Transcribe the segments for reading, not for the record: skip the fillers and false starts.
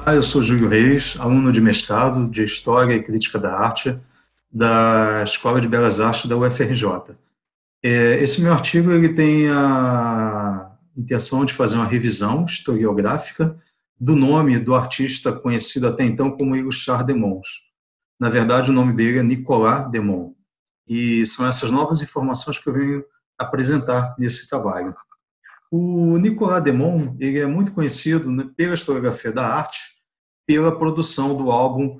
Eu sou Júlio Reis, aluno de mestrado de História e Crítica da Arte da Escola de Belas Artes da UFRJ. Esse meu artigo ele tem a intenção de fazer uma revisão historiográfica do nome do artista conhecido até então como Igor Demons. Na verdade, o nome dele é Nicolas Demon. E são essas novas informações que eu venho apresentar nesse trabalho. O Nicolas Demon ele é muito conhecido, né, pela historiografia da arte, pela produção do álbum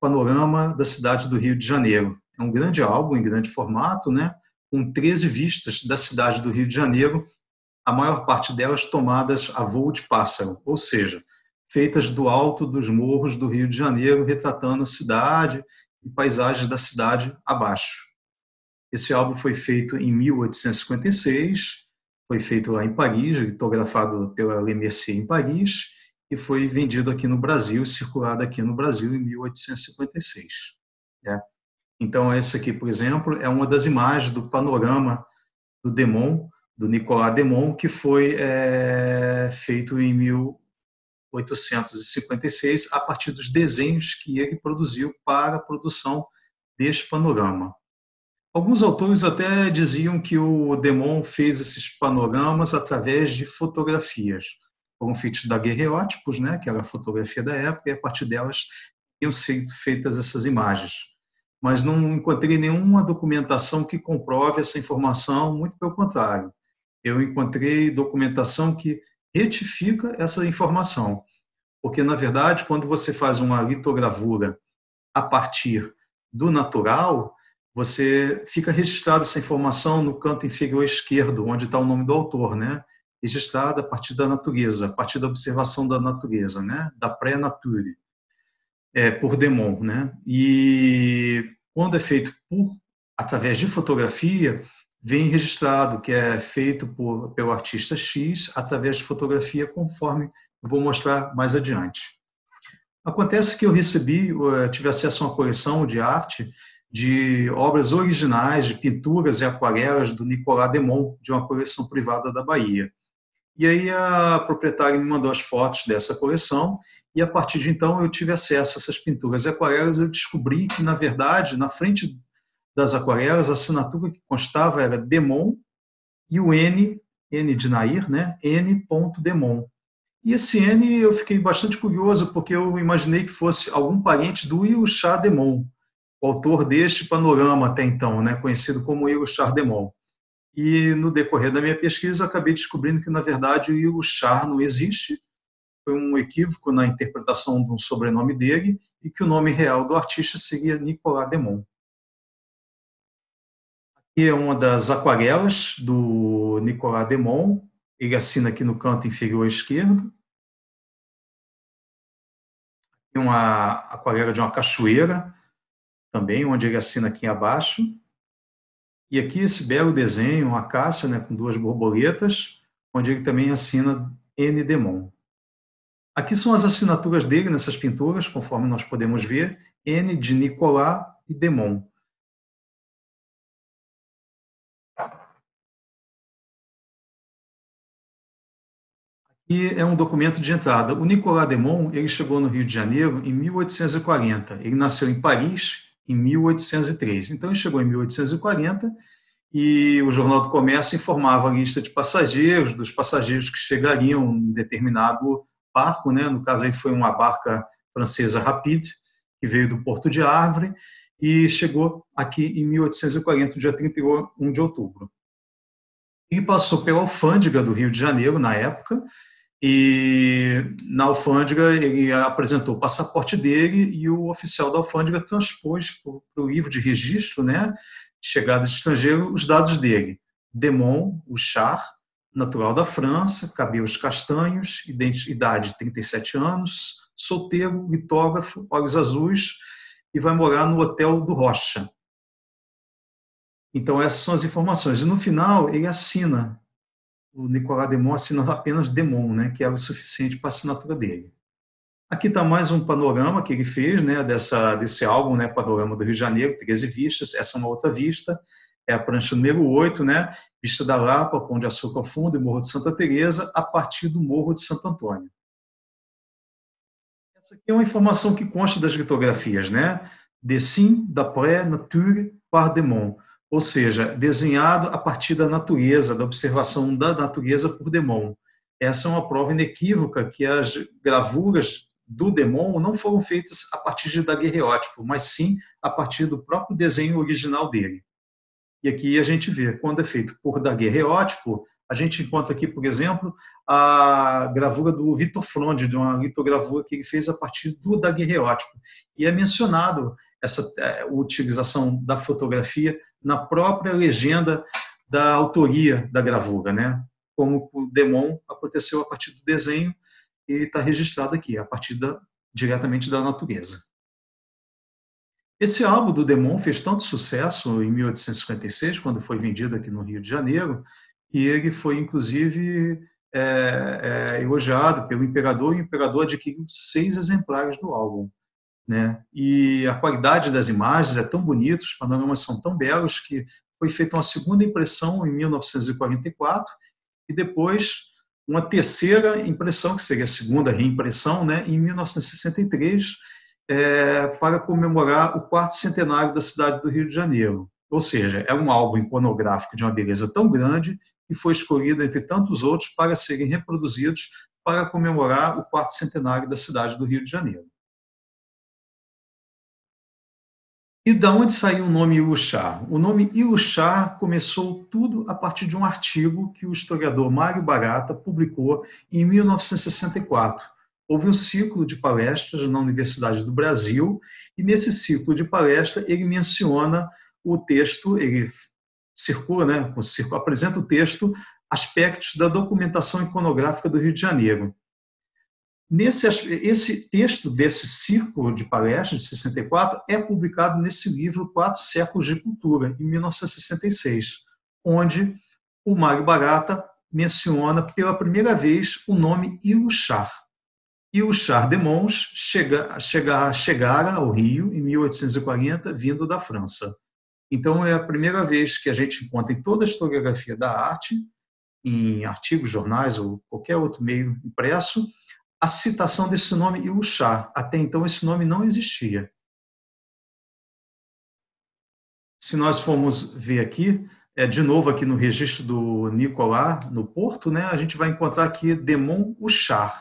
Panorama da Cidade do Rio de Janeiro. É um grande álbum, em grande formato, né, com 13 vistas da cidade do Rio de Janeiro, a maior parte delas tomadas a voo de pássaro, ou seja, feitas do alto dos morros do Rio de Janeiro, retratando a cidade e paisagens da cidade abaixo. Esse álbum foi feito em 1856, foi feito lá em Paris, litografado pela Le Mercier em Paris, e foi vendido aqui no Brasil, circulado aqui no Brasil em 1856. Né? Então, essa aqui, por exemplo, é uma das imagens do panorama do Demon, do Nicolas Demon, que foi feito em 1856, a partir dos desenhos que ele produziu para a produção deste panorama. Alguns autores até diziam que o Demon fez esses panoramas através de fotografias. Foram feitos daguerreótipos, né, que era a fotografia da época, e a partir delas iam ser feitas essas imagens. Mas não encontrei nenhuma documentação que comprove essa informação, muito pelo contrário. Eu encontrei documentação que retifica essa informação. Porque, na verdade, quando você faz uma litogravura a partir do natural, você fica registrada essa informação no canto inferior esquerdo, onde está o nome do autor, né? Registrada a partir da natureza, a partir da observação da natureza, né? Da pré-nature, por Demon, né? E quando é feito através de fotografia, vem registrado que é feito pelo artista X através de fotografia, conforme eu vou mostrar mais adiante. Acontece que eu tive acesso a uma coleção de arte de obras originais, de pinturas e aquarelas do Nicolas Demon, de uma coleção privada da Bahia. E aí a proprietária me mandou as fotos dessa coleção e a partir de então eu tive acesso a essas pinturas e aquarelas. Eu descobri que, na verdade, na frente das aquarelas, a assinatura que constava era Demon e o N de Nair, né? N. Demon. E esse N eu fiquei bastante curioso, porque eu imaginei que fosse algum parente do Illuchard Demon, o autor deste panorama até então, né, conhecido como Illuchard Demon. E no decorrer da minha pesquisa, eu acabei descobrindo que, na verdade, o Illuchard não existe, foi um equívoco na interpretação do sobrenome dele, e que o nome real do artista seria Nicolas Demon. Aqui é uma das aquarelas do Nicolas Demon, ele assina aqui no canto inferior esquerdo. Tem uma aquarela de uma cachoeira, também, onde ele assina aqui abaixo. E aqui esse belo desenho, uma acácia, né, com duas borboletas, onde ele também assina N. Demon. Aqui são as assinaturas dele nessas pinturas, conforme nós podemos ver, N de Nicolas e Demon. E é um documento de entrada. O Nicolas Demon, ele chegou no Rio de Janeiro em 1840. Ele nasceu em Paris em 1803. Então ele chegou em 1840 e o Jornal do Comércio informava a lista de passageiros, dos passageiros que chegariam em determinado barco, né? No caso aí foi uma barca francesa Rapide, que veio do Porto de Árvore e chegou aqui em 1840, dia 31 de outubro. Ele passou pela alfândega do Rio de Janeiro, na época, e na alfândega ele apresentou o passaporte dele e o oficial da alfândega transpôs para o livro de registro, né, de chegada de estrangeiro, os dados dele. Demon, o char, natural da França, cabelos castanhos, idade 37 anos, solteiro, litógrafo, olhos azuis, e vai morar no Hotel do Rocha. Então essas são as informações. E no final ele assina, o Nicolas Demon assina apenas Demon, né, que era o suficiente para a assinatura dele. Aqui está mais um panorama que ele fez, né, desse álbum, né, Panorama do Rio de Janeiro, 13 vistas. Essa é uma outra vista, é a prancha número 8, né, Vista da Lapa, Pão de Açúcar ao fundo e Morro de Santa Teresa, a partir do Morro de Santo Antônio. Essa aqui é uma informação que consta das litografias, né? Dessin d'après nature par Demont, ou seja, desenhado a partir da natureza, da observação da natureza por Demont. Essa é uma prova inequívoca que as gravuras do Demont não foram feitas a partir de daguerreótipo, mas sim a partir do próprio desenho original dele. E aqui a gente vê, quando é feito por daguerreótipo, a gente encontra aqui, por exemplo, a gravura do Vitor Fronde, de uma litogravura que ele fez a partir do daguerreótipo. E é mencionado essa utilização da fotografia na própria legenda da autoria da gravura, né? Como o Demont aconteceu a partir do desenho e está registrado aqui, a partir diretamente da natureza. Esse álbum do Demont fez tanto sucesso em 1856, quando foi vendido aqui no Rio de Janeiro, e ele foi, inclusive, elogiado pelo imperador, e o imperador adquiriu 6 exemplares do álbum, né? E a qualidade das imagens é tão bonita, os panoramas são tão belos, que foi feita uma segunda impressão em 1944, e depois uma terceira impressão, que seria a segunda reimpressão, né, em 1963, para comemorar o 4º centenário da cidade do Rio de Janeiro. Ou seja, é um álbum iconográfico de uma beleza tão grande que foi escolhido entre tantos outros para serem reproduzidos para comemorar o 4º centenário da cidade do Rio de Janeiro. E da onde saiu o nome Iluchar? O nome Iluchar começou tudo a partir de um artigo que o historiador Mário Barata publicou em 1964. Houve um ciclo de palestras na Universidade do Brasil, e nesse ciclo de palestra ele menciona o texto, ele circula, né, apresenta o texto Aspectos da Documentação Iconográfica do Rio de Janeiro. Esse texto desse círculo de palestras de 64 é publicado nesse livro 4 Séculos de Cultura, em 1966, onde o Mário Barata menciona pela primeira vez o nome Iluchar. Iluchar de Mons chegara ao Rio em 1840, vindo da França. Então, é a primeira vez que a gente encontra em toda a historiografia da arte, em artigos, jornais ou qualquer outro meio impresso, a citação desse nome Iluchar. Até então, esse nome não existia. Se nós formos ver aqui, de novo aqui no registro do Nicolas, no Porto, né, a gente vai encontrar aqui Demont Huchard.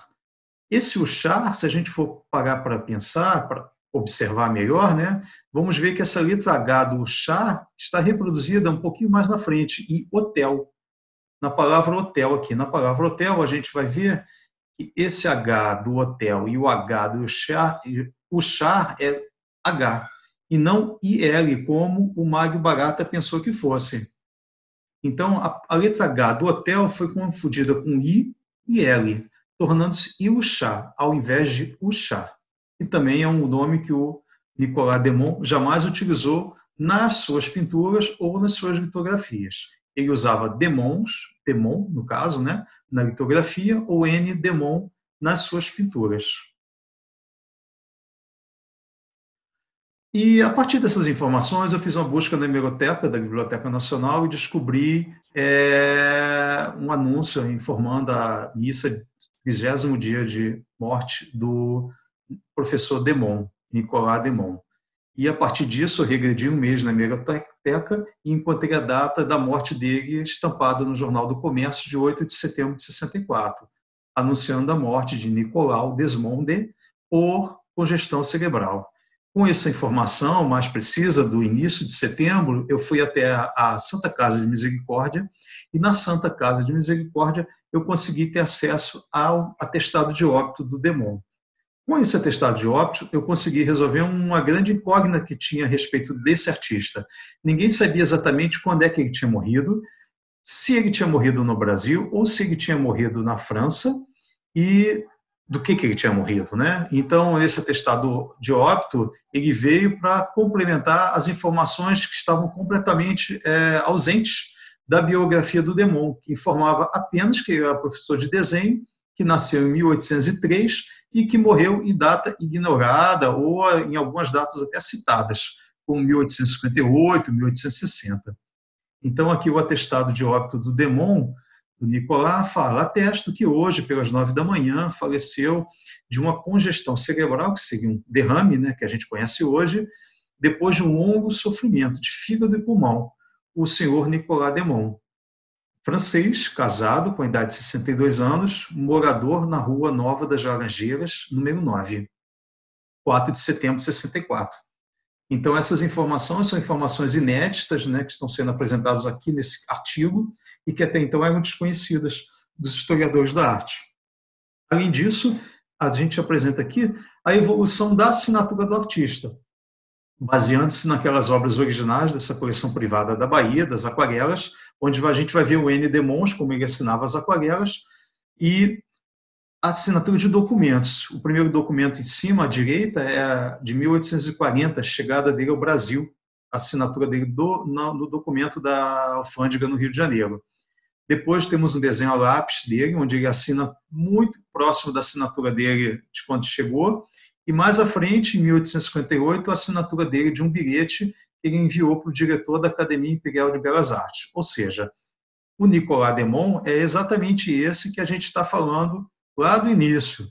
Esse Huchard, se a gente for parar para pensar, para observar melhor, né, vamos ver que essa letra H do Huchard está reproduzida um pouquinho mais na frente, em hotel. Na palavra hotel aqui. Na palavra hotel, a gente vai ver que esse H do hotel e o H do Huchard é H, e não IL, como o Mário Barata pensou que fosse. Então, a letra H do hotel foi confundida com I e L, tornando-se Iluchar, ao invés de Huchard. E também é um nome que o Nicolas Demont jamais utilizou nas suas pinturas ou nas suas litografias. Ele usava Demont, no caso, né, na litografia, ou N. Demont nas suas pinturas. E, a partir dessas informações, eu fiz uma busca na hemeroteca da Biblioteca Nacional e descobri um anúncio informando a missa 30º dia de morte do professor Demont, Nicolas Demont. E, a partir disso, eu regredi um mês na hemeroteca e encontrei a data da morte dele estampada no Jornal do Comércio de 8 de setembro de 64, anunciando a morte de Nicolas Desmonde por congestão cerebral. Com essa informação mais precisa do início de setembro, eu fui até a Santa Casa de Misericórdia, e na Santa Casa de Misericórdia eu consegui ter acesso ao atestado de óbito do Demont. Com esse atestado de óbito, eu consegui resolver uma grande incógnita que tinha a respeito desse artista. Ninguém sabia exatamente quando é que ele tinha morrido, se ele tinha morrido no Brasil ou se ele tinha morrido na França, e do que ele tinha morrido, né? Então, esse atestado de óbito, ele veio para complementar as informações que estavam completamente ausentes da biografia do Demont, que informava apenas que ele era professor de desenho, que nasceu em 1803 e que morreu em data ignorada ou em algumas datas até citadas, como 1858, 1860. Então, aqui o atestado de óbito do Demont do Nicolas fala: atesto que hoje, pelas 9 da manhã, faleceu de uma congestão cerebral, que seria um derrame, né, que a gente conhece hoje, depois de um longo sofrimento de fígado e pulmão, o senhor Nicolas Demon, francês, casado, com a idade de 62 anos, morador na Rua Nova das Laranjeiras, número 9, 4 de setembro de 64. Então, essas informações são informações inéditas, né, que estão sendo apresentadas aqui nesse artigo e que até então eram desconhecidas dos historiadores da arte. Além disso, a gente apresenta aqui a evolução da assinatura do artista, baseando-se naquelas obras originais dessa coleção privada da Bahia, das aquarelas, onde a gente vai ver o N. Demons, como ele assinava as aquarelas, e a assinatura de documentos. O primeiro documento em cima, à direita, é de 1840, a chegada dele ao Brasil, a assinatura dele no documento da alfândega no Rio de Janeiro. Depois temos um desenho a lápis dele, onde ele assina muito próximo da assinatura dele de quando chegou, e mais à frente, em 1858, a assinatura dele de um bilhete que ele enviou para o diretor da Academia Imperial de Belas Artes. Ou seja, o Nicolas Demon é exatamente esse que a gente está falando lá do início,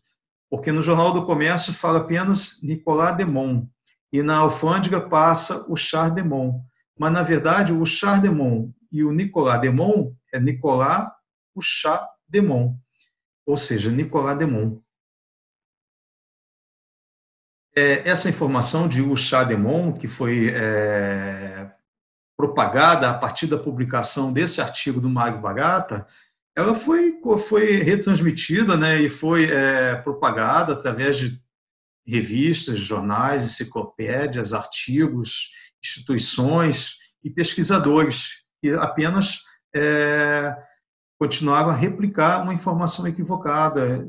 porque no Jornal do Comércio fala apenas Nicolas Demon, e na alfândega passa o Charles Demon. Mas, na verdade, o Charles Demon e o Nicolas Demon é Nicolas o Charles Demon, ou seja, Nicolas Demon. Essa informação de Uchá Demon, que foi propagada a partir da publicação desse artigo do Mag Barata, ela foi retransmitida, né, e foi propagada através de revistas, jornais, enciclopédias, artigos, instituições e pesquisadores, que apenas continuaram a replicar uma informação equivocada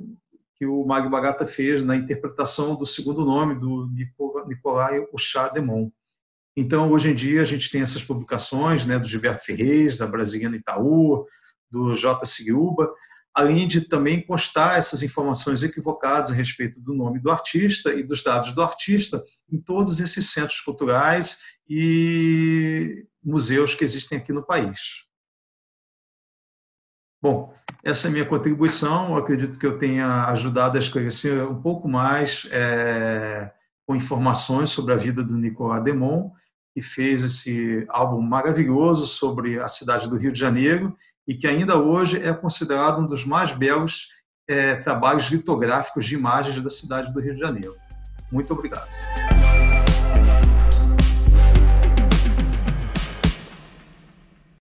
que o Mag Barata fez na interpretação do segundo nome do Nicolas Uchá Demon. Então, hoje em dia, a gente tem essas publicações, né, do Gilberto Ferrez, da Brasiliana Itaú, do J. Siguiúba, além de também constar essas informações equivocadas a respeito do nome do artista e dos dados do artista em todos esses centros culturais e museus que existem aqui no país. Bom, essa é a minha contribuição. Eu acredito que eu tenha ajudado a esclarecer um pouco mais com informações sobre a vida do Nicolas Demon, que fez esse álbum maravilhoso sobre a cidade do Rio de Janeiro e que ainda hoje é considerado um dos mais belos trabalhos litográficos de imagens da cidade do Rio de Janeiro. Muito obrigado.